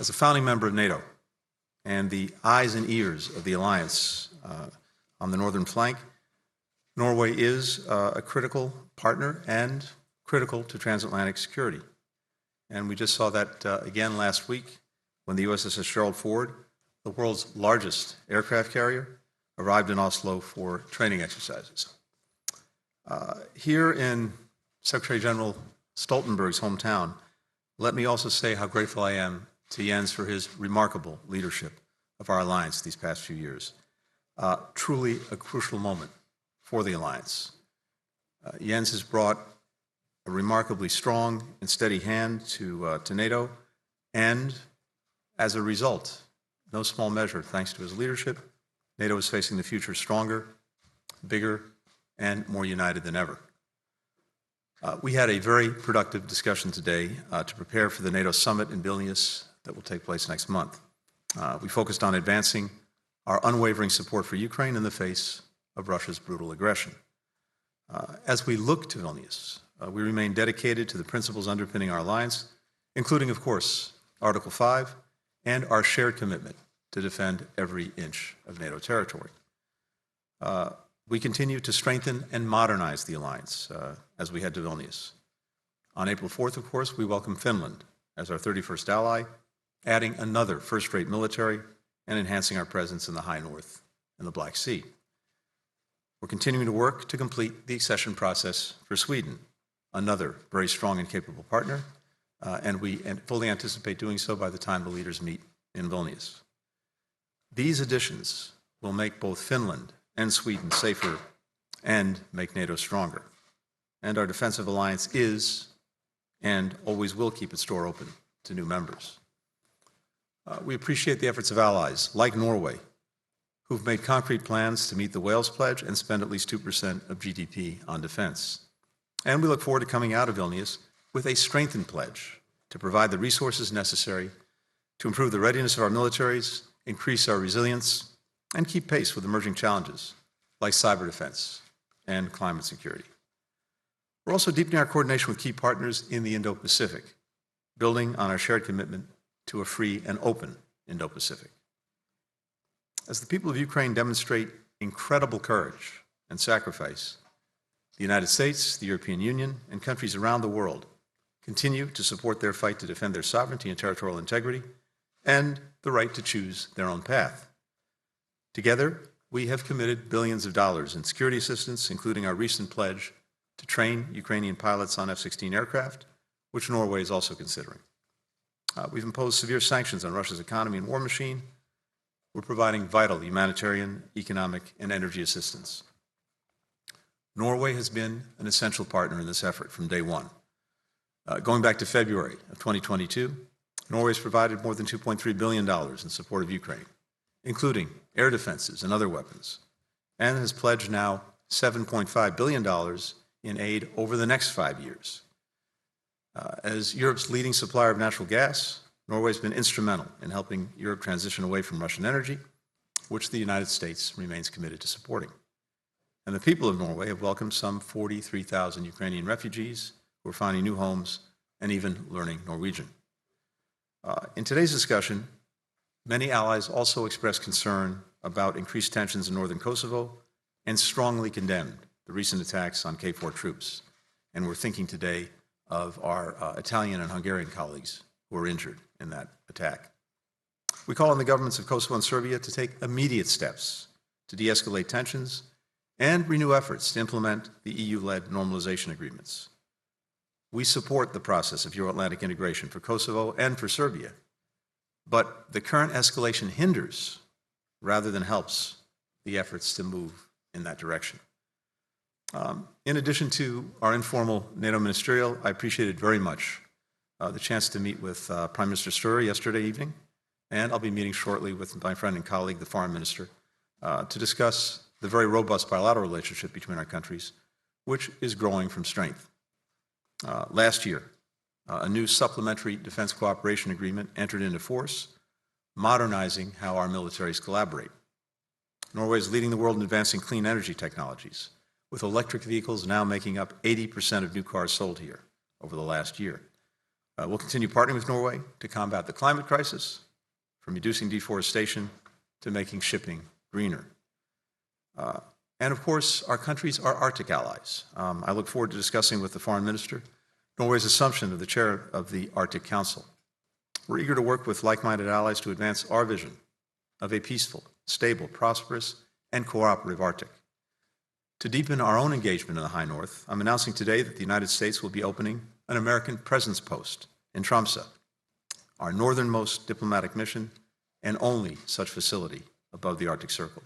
As a founding member of NATO and the eyes and ears of the alliance on the northern flank, Norway is a critical partner and critical to transatlantic security. And we just saw that again last week when the USS Gerald Ford, the world's largest aircraft carrier, arrived in Oslo for training exercises. Here in Secretary General Stoltenberg's hometown, let me also say how grateful I am to Jens for his remarkable leadership of our alliance these past few years. Truly a crucial moment for the alliance. Jens has brought a remarkably strong and steady hand to NATO, and as a result, no small measure, thanks to his leadership, NATO is facing the future stronger, bigger, and more united than ever. We had a very productive discussion today to prepare for the NATO summit in Vilnius that will take place next month. We focused on advancing our unwavering support for Ukraine in the face of Russia's brutal aggression. As we look to Vilnius, we remain dedicated to the principles underpinning our alliance, including, of course, Article 5 and our shared commitment to defend every inch of NATO territory. We continue to strengthen and modernize the alliance as we head to Vilnius. On April 4th, of course, we welcome Finland as our 31st ally, adding another first-rate military and enhancing our presence in the High North and the Black Sea. We're continuing to work to complete the accession process for Sweden, another very strong and capable partner, and we fully anticipate doing so by the time the leaders meet in Vilnius. These additions will make both Finland and Sweden safer and make NATO stronger. And our defensive alliance is and always will keep its door open to new members. We appreciate the efforts of allies like Norway, who've made concrete plans to meet the Wales Pledge and spend at least 2% of GDP on defense. And we look forward to coming out of Vilnius with a strengthened pledge to provide the resources necessary to improve the readiness of our militaries, increase our resilience, and keep pace with emerging challenges like cyber defense and climate security. We're also deepening our coordination with key partners in the Indo-Pacific, building on our shared commitment to a free and open Indo-Pacific. As the people of Ukraine demonstrate incredible courage and sacrifice, the United States, the European Union, and countries around the world continue to support their fight to defend their sovereignty and territorial integrity and the right to choose their own path. Together, we have committed billions of dollars in security assistance, including our recent pledge to train Ukrainian pilots on F-16 aircraft, which Norway is also considering. We've imposed severe sanctions on Russia's economy and war machine. We're providing vital humanitarian, economic, and energy assistance. Norway has been an essential partner in this effort from day one. Going back to February of 2022, Norway has provided more than $2.3 billion in support of Ukraine, including air defenses and other weapons, and has pledged now $7.5 billion in aid over the next 5 years. As Europe's leading supplier of natural gas, Norway has been instrumental in helping Europe transition away from Russian energy, which the United States remains committed to supporting. And the people of Norway have welcomed some 43,000 Ukrainian refugees who are finding new homes and even learning Norwegian. In today's discussion, many allies also expressed concern about increased tensions in northern Kosovo and strongly condemned the recent attacks on KFOR troops. And we're thinking today of our Italian and Hungarian colleagues who were injured in that attack. We call on the governments of Kosovo and Serbia to take immediate steps to de-escalate tensions and renew efforts to implement the EU-led normalization agreements. We support the process of Euro-Atlantic integration for Kosovo and for Serbia, but the current escalation hinders rather than helps the efforts to move in that direction. In addition to our informal NATO ministerial, I appreciated very much the chance to meet with Prime Minister Sture yesterday evening, and I'll be meeting shortly with my friend and colleague, the Foreign Minister, to discuss the very robust bilateral relationship between our countries, which is growing from strength. Last year, a new supplementary defense cooperation agreement entered into force, modernizing how our militaries collaborate. Norway is leading the world in advancing clean energy technologies, with electric vehicles now making up 80% of new cars sold here over the last year. We'll continue partnering with Norway to combat the climate crisis, from reducing deforestation to making shipping greener. And of course, our countries are Arctic allies. I look forward to discussing with the Foreign Minister Norway's assumption of the chair of the Arctic Council. We're eager to work with like-minded allies to advance our vision of a peaceful, stable, prosperous, and cooperative Arctic. To deepen our own engagement in the High North, I'm announcing today that the United States will be opening an American presence post in Tromsø, our northernmost diplomatic mission and only such facility above the Arctic Circle.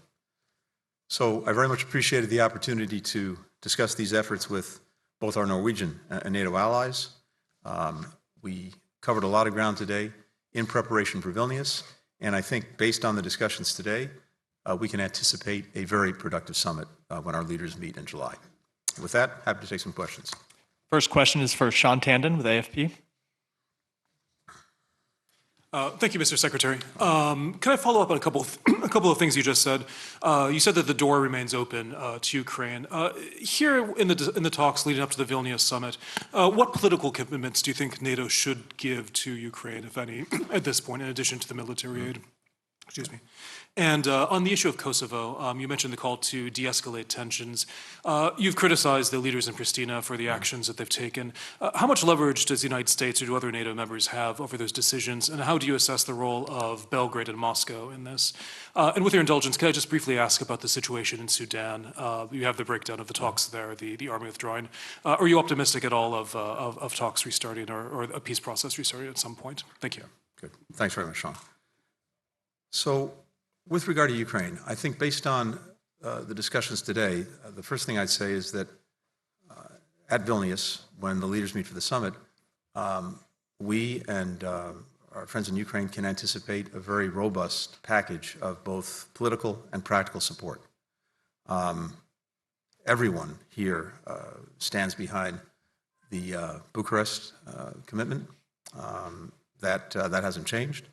So I very much appreciated the opportunity to discuss these efforts with both our Norwegian and NATO allies. We covered a lot of ground today in preparation for Vilnius, and I think based on the discussions today, we can anticipate a very productive summit when our leaders meet in July. With that, happy to take some questions. First question is for Sean Tandon with AFP. Thank you, Mr. Secretary. Can I follow up on a couple of things you just said? You said that the door remains open to Ukraine. Here in the talks leading up to the Vilnius summit, what political commitments do you think NATO should give to Ukraine, if any, at this point, in addition to the military aid? Excuse me. And on the issue of Kosovo, you mentioned the call to de-escalate tensions. You've criticized the leaders in Pristina for the actions that they've taken. How much leverage does the United States or do other NATO members have over those decisions? And how do you assess the role of Belgrade and Moscow in this? And with your indulgence, can I just briefly ask about the situation in Sudan? You have the breakdown of the talks there, the army withdrawing. Are you optimistic at all of talks restarting or a peace process restarting at some point? Thank you. Good. Thanks very much, Sean. So, with regard to Ukraine, I think based on the discussions today, the first thing I'd say is that at Vilnius, when the leaders meet for the summit, we and our friends in Ukraine can anticipate a very robust package of both political and practical support. Everyone here stands behind the Bucharest commitment. That hasn't changed.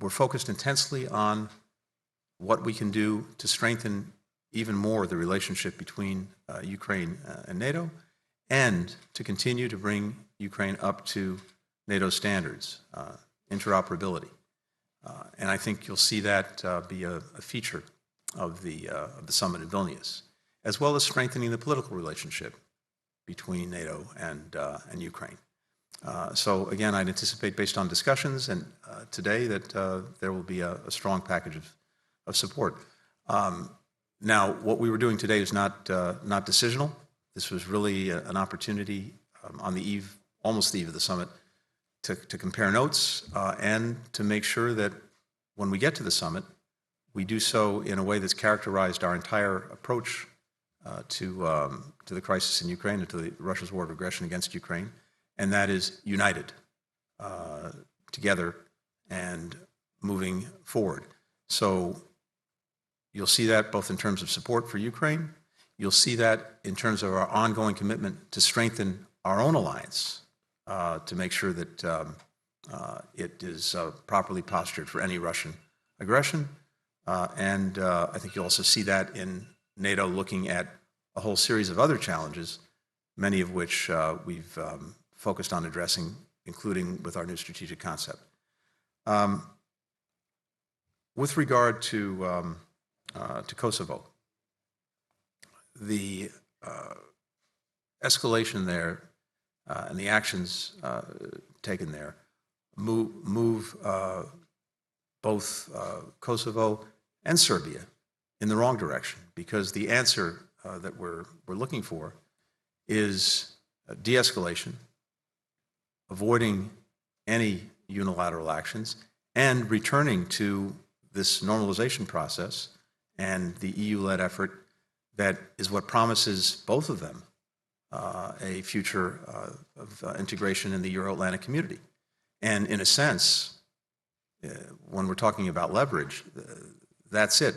We're focused intensely on what we can do to strengthen even more the relationship between Ukraine and NATO, and to continue to bring Ukraine up to NATO standards, interoperability. And I think you'll see that be a feature of the summit in Vilnius, as well as strengthening the political relationship between NATO and Ukraine. So again, I'd anticipate, based on discussions and today, that there will be a strong package of support. Now, what we were doing today is not decisional. This was really an opportunity on the eve, almost the eve of the summit, to compare notes and to make sure that when we get to the summit, we do so in a way that's characterized our entire approach to the crisis in Ukraine and to Russia's war of aggression against Ukraine. And that is united, together, and moving forward. So you'll see that both in terms of support for Ukraine. You'll see that in terms of our ongoing commitment to strengthen our own alliance, to make sure that it is properly postured for any Russian aggression. And I think you'll also see that in NATO looking at a whole series of other challenges, many of which we've focused on addressing, including with our new strategic concept. With regard to Kosovo, the escalation there and the actions taken there move both Kosovo and Serbia in the wrong direction, because the answer that we're looking for is de-escalation, avoiding any unilateral actions, and returning to this normalization process and the EU-led effort that is what promises both of them a future of integration in the Euro-Atlantic community. And in a sense, when we're talking about leverage, that's it.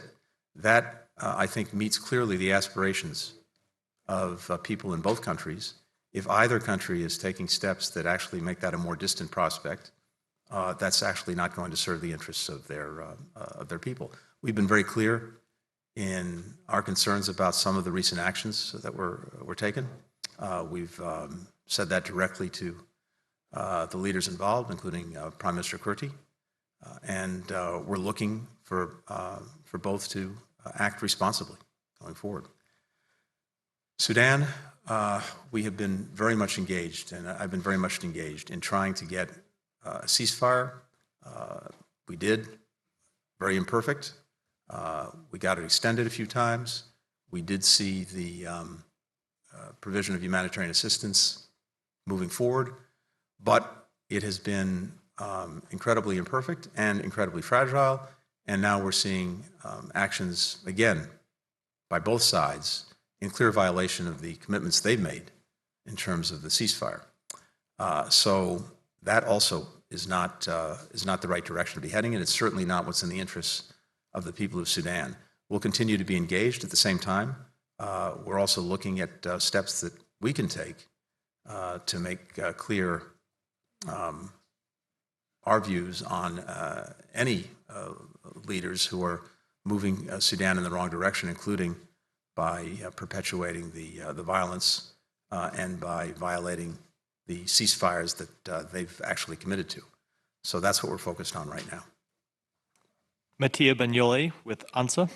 That, I think, meets clearly the aspirations of people in both countries. If either country is taking steps that actually make that a more distant prospect, that's actually not going to serve the interests of their people. We've been very clear in our concerns about some of the recent actions that were taken. We've said that directly to the leaders involved, including Prime Minister Kurti, and we're looking for both to act responsibly going forward. Sudan, we have been very much engaged, and I've been very much engaged in trying to get a ceasefire. We did, very imperfect. We got it extended a few times. We did see the provision of humanitarian assistance moving forward, but it has been incredibly imperfect and incredibly fragile, and now we're seeing actions, again, by both sides in clear violation of the commitments they've made in terms of the ceasefire. So that also is not the right direction to be heading, and it's certainly not what's in the interests of the people of Sudan. We'll continue to be engaged at the same time. We're also looking at steps that we can take to make clear our views on any leaders who are moving Sudan in the wrong direction, including by perpetuating the violence and by violating the ceasefires that they've actually committed to. So that's what we're focused on right now. Mattia Bagnoli with ANSA.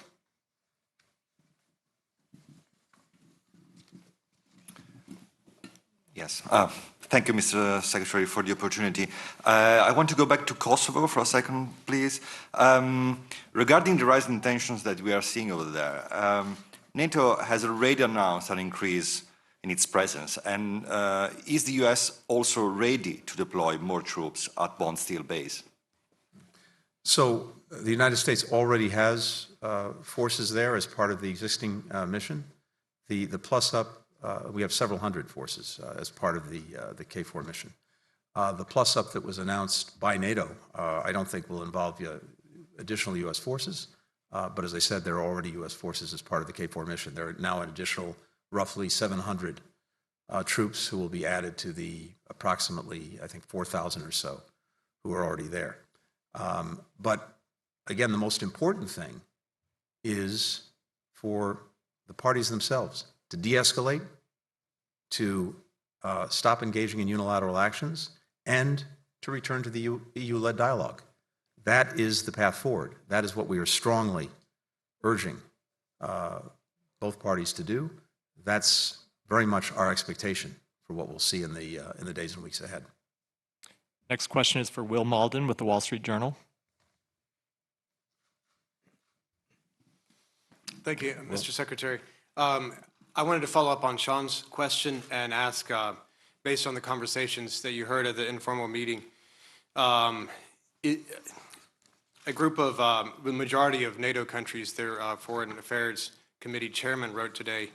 Yes. Thank you, Mr. Secretary, for the opportunity. I want to go back to Kosovo for a second, please. Regarding the rising tensions that we are seeing over there, NATO has already announced an increase in its presence. And is the US also ready to deploy more troops at Bond Steel base? So the United States already has forces there as part of the existing mission. The plus-up, we have several hundred forces as part of the KFOR mission. The plus-up that was announced by NATO, I don't think will involve additional U.S. forces, but as I said, there are already U.S. forces as part of the KFOR mission. There are now an additional roughly 700 troops who will be added to the approximately, I think, 4,000 or so who are already there. But again, the most important thing is for the parties themselves to de-escalate, to stop engaging in unilateral actions, and to return to the EU-led dialogue. That is the path forward. That is what we are strongly urging both parties to do. That's very much our expectation for what we'll see in the days and weeks ahead. Next question is for Will Malden with the Wall Street Journal. Thank you, Mr. Secretary. I wanted to follow up on Sean's question and ask, based on the conversations that you heard at the informal meeting, a group of, the majority of NATO countries, their Foreign Affairs Committee chairman wrote today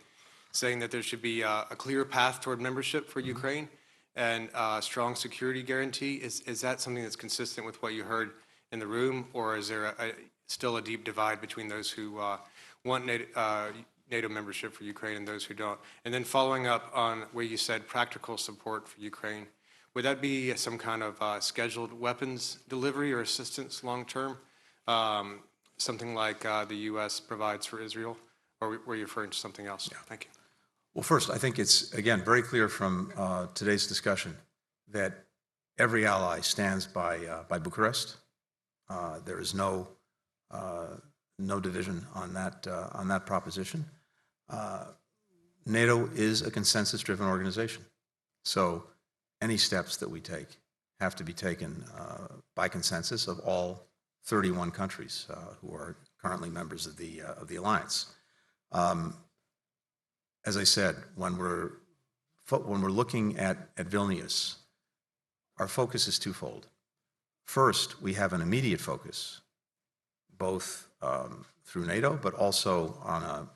saying that there should be a clear path toward membership for Ukraine and a strong security guarantee. Is that something that's consistent with what you heard in the room, or is there still a deep divide between those who want NATO membership for Ukraine and those who don't? And then following up on where you said practical support for Ukraine, would that be some kind of scheduled weapons delivery or assistance long-term, something like the U.S. provides for Israel, or were you referring to something else? Yeah. Thank you. Well, first, I think it's, again, very clear from today's discussion that every ally stands by Bucharest. There is no division on that proposition. NATO is a consensus-driven organization, so any steps that we take have to be taken by consensus of all 31 countries who are currently members of the alliance. As I said, when we're looking at Vilnius, our focus is twofold. First, we have an immediate focus, both through NATO, but also on an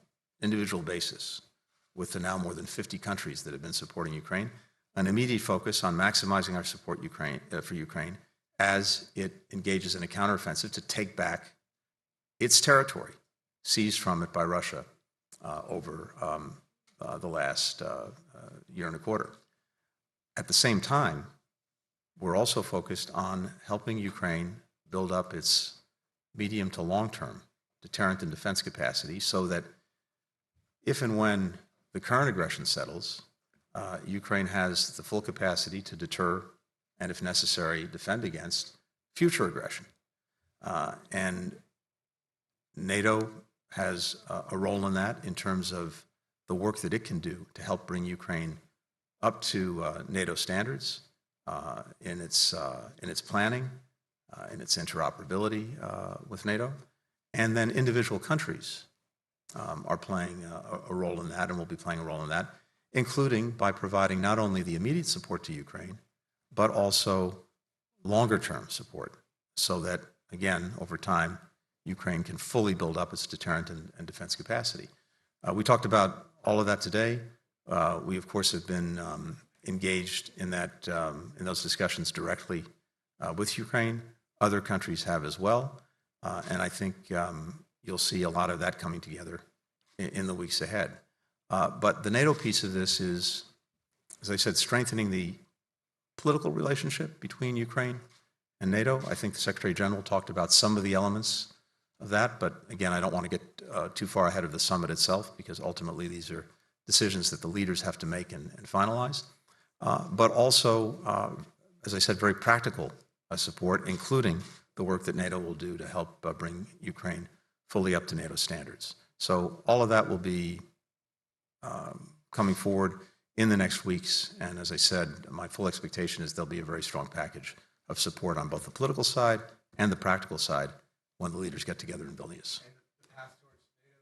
individual basis with the now more than 50 countries that have been supporting Ukraine, an immediate focus on maximizing our support for Ukraine as it engages in a counteroffensive to take back its territory seized from it by Russia over the last year and a quarter. At the same time, we're also focused on helping Ukraine build up its medium to long-term deterrent and defense capacity so that if and when the current aggression settles, Ukraine has the full capacity to deter and if necessary, defend against future aggression. And NATO has a role in that in terms of the work that it can do to help bring Ukraine up to NATO standards in its planning, in its interoperability with NATO. And then individual countries are playing a role in that and will be playing a role in that, including by providing not only the immediate support to Ukraine, but also longer-term support so that, again, over time, Ukraine can fully build up its deterrent and defense capacity. We talked about all of that today. We, of course, have been engaged in those discussions directly with Ukraine. Other countries have as well. And I think you'll see a lot of that coming together in the weeks ahead. But the NATO piece of this is, as I said, strengthening the political relationship between Ukraine and NATO. I think the Secretary General talked about some of the elements of that, but again, I don't want to get too far ahead of the summit itself because ultimately these are decisions that the leaders have to make and finalize. But also, as I said, very practical support, including the work that NATO will do to help bring Ukraine fully up to NATO standards. So all of that will be coming forward in the next weeks. And as I said, my full expectation is there'll be a very strong package of support on both the political side and the practical side when the leaders get together in Vilnius.